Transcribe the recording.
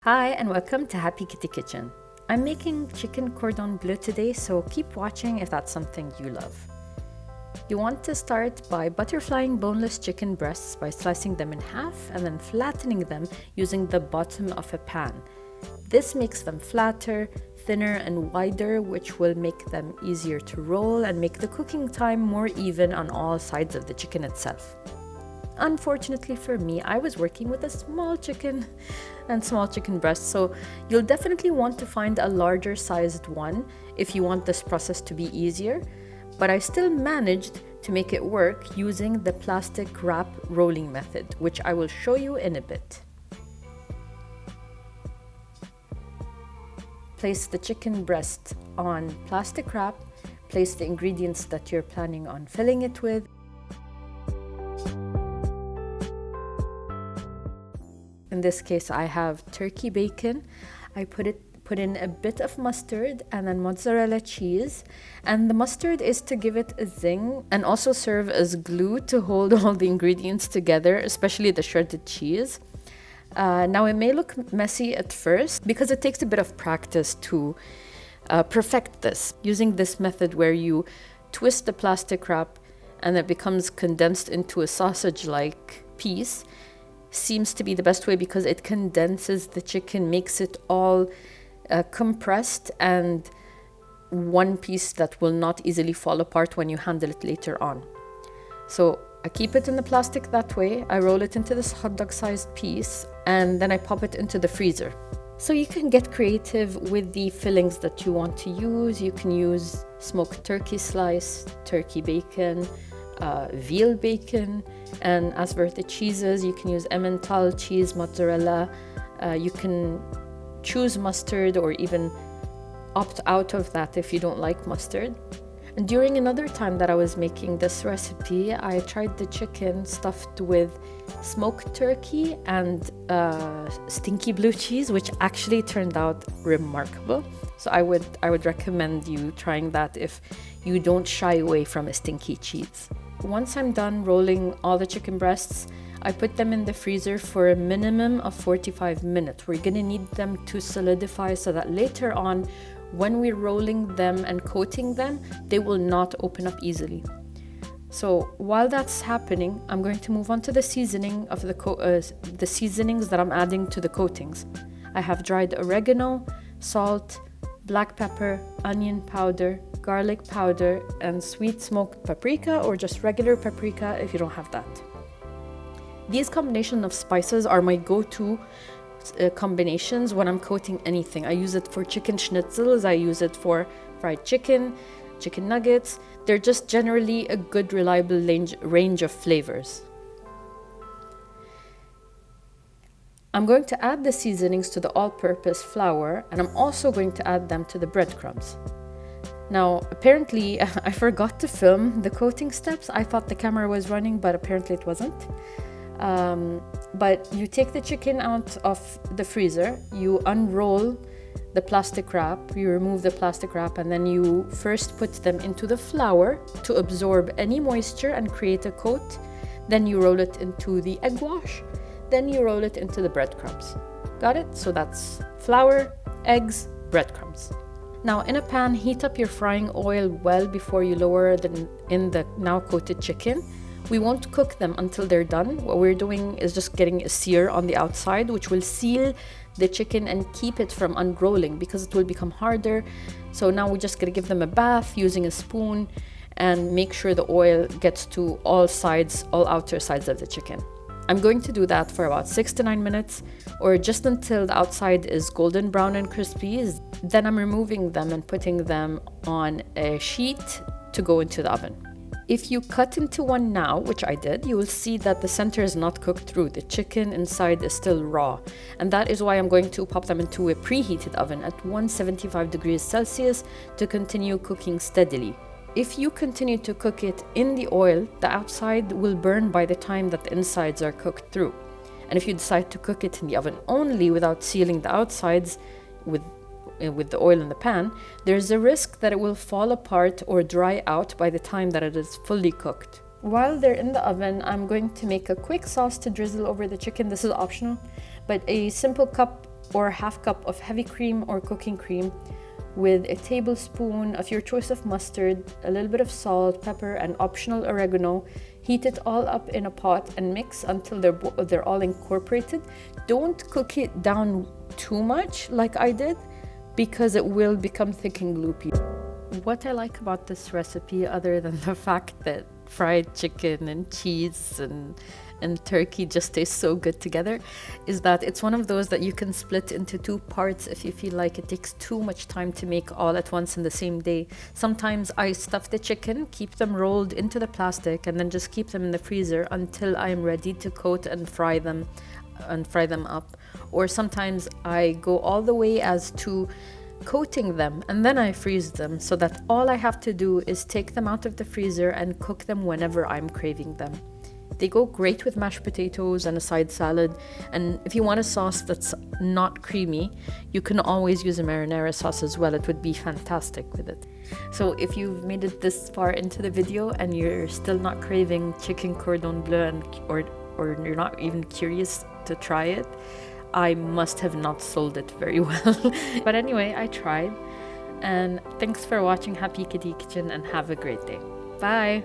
Hi and welcome to Happy Kitty Kitchen. I'm making chicken cordon bleu today, so keep watching if that's something you love. You want to start by butterflying boneless chicken breasts by slicing them in half and then flattening them using the bottom of a pan. This makes them flatter, thinner and wider, which will make them easier to roll and make the cooking time more even on all sides of the chicken itself. Unfortunately for me, I was working with a small chicken and small chicken breasts, so you'll definitely want to find a larger sized one if you want this process to be easier, but I still managed to make it work using the plastic wrap rolling method, which I will show you in a bit. Place the chicken breast on plastic wrap, place the ingredients that you're planning on filling it with. In this case, I have turkey bacon. I put in a bit of mustard and then mozzarella cheese. And the mustard is to give it a zing and also serve as glue to hold all the ingredients together, especially the shredded cheese. Now it may look messy at first because it takes a bit of practice to perfect this. Using this method where you twist the plastic wrap and it becomes condensed into a sausage-like piece seems to be the best way because it condenses the chicken, makes it all compressed and one piece that will not easily fall apart when you handle it later on. So I keep it in the plastic that way, I roll it into this hot dog sized piece, and then I pop it into the freezer. So you can get creative with the fillings that you want to use. You can use smoked turkey slice, turkey bacon, veal bacon, and as for the cheeses, you can use Emmental cheese, mozzarella. You can choose mustard or even opt out of that if you don't like mustard. And during another time that I was making this recipe, I tried the chicken stuffed with smoked turkey and stinky blue cheese, which actually turned out remarkable. So I would recommend you trying that if you don't shy away from a stinky cheese. Once I'm done rolling all the chicken breasts, I put them in the freezer for a minimum of 45 minutes. We're gonna need them to solidify so that later on, when we're rolling them and coating them, they will not open up easily. So while that's happening, I'm going to move on to the seasoning of the seasonings that I'm adding to the coatings. I have dried oregano, salt, black pepper, onion powder, garlic powder, and sweet smoked paprika or just regular paprika if you don't have that. These combination of spices are my go-to combinations when I'm coating anything. I use it for chicken schnitzels, I use it for fried chicken, chicken nuggets. They're just generally a good, reliable range of flavors. I'm going to add the seasonings to the all-purpose flour, and I'm also going to add them to the breadcrumbs. Now, apparently, I forgot to film the coating steps. I thought the camera was running, but apparently it wasn't. But you take the chicken out of the freezer, you unroll the plastic wrap, you remove the plastic wrap, and then you first put them into the flour to absorb any moisture and create a coat. Then you roll it into the egg wash. Then you roll it into the breadcrumbs. Got it? So that's flour, eggs, breadcrumbs. Now in a pan, heat up your frying oil well before you lower in the now coated chicken. We won't cook them until they're done. What we're doing is just getting a sear on the outside, which will seal the chicken and keep it from unrolling because it will become harder. So now we're just gonna give them a bath using a spoon and make sure the oil gets to all sides, all outer sides of the chicken. I'm going to do that for about 6 to 9 minutes or just until the outside is golden brown and crispy. Then I'm removing them and putting them on a sheet to go into the oven. If you cut into one now, which I did, you will see that the center is not cooked through. The chicken inside is still raw. And that is why I'm going to pop them into a preheated oven at 175 degrees Celsius to continue cooking steadily. If you continue to cook it in the oil, the outside will burn by the time that the insides are cooked through. And if you decide to cook it in the oven only without sealing the outsides with the oil in the pan, there's a risk that it will fall apart or dry out by the time that it is fully cooked. While they're in the oven, I'm going to make a quick sauce to drizzle over the chicken. This is optional, but a simple cup or a half cup of heavy cream or cooking cream with a tablespoon of your choice of mustard, a little bit of salt, pepper, and optional oregano. Heat it all up in a pot and mix until they're all incorporated. Don't cook it down too much like I did, because it will become thick and gloopy. What I like about this recipe, other than the fact that fried chicken and cheese and turkey just taste so good together, is that it's one of those that you can split into 2 parts if you feel like it takes too much time to make all at once in the same day. Sometimes I stuff the chicken, keep them rolled into the plastic, and then just keep them in the freezer until I'm ready to coat and fry them up. Or sometimes I go all the way as to coating them and then I freeze them, so that all I have to do is take them out of the freezer and cook them whenever I'm craving them. They go great with mashed potatoes and a side salad, and if you want a sauce that's not creamy, you can always use a marinara sauce as well. It would be fantastic with it. So if you've made it this far into the video and you're still not craving chicken cordon bleu or you're not even curious to try it, I must have not sold it very well. But anyway, I tried. And thanks for watching Happy Kitty Kitchen, and have a great day. Bye!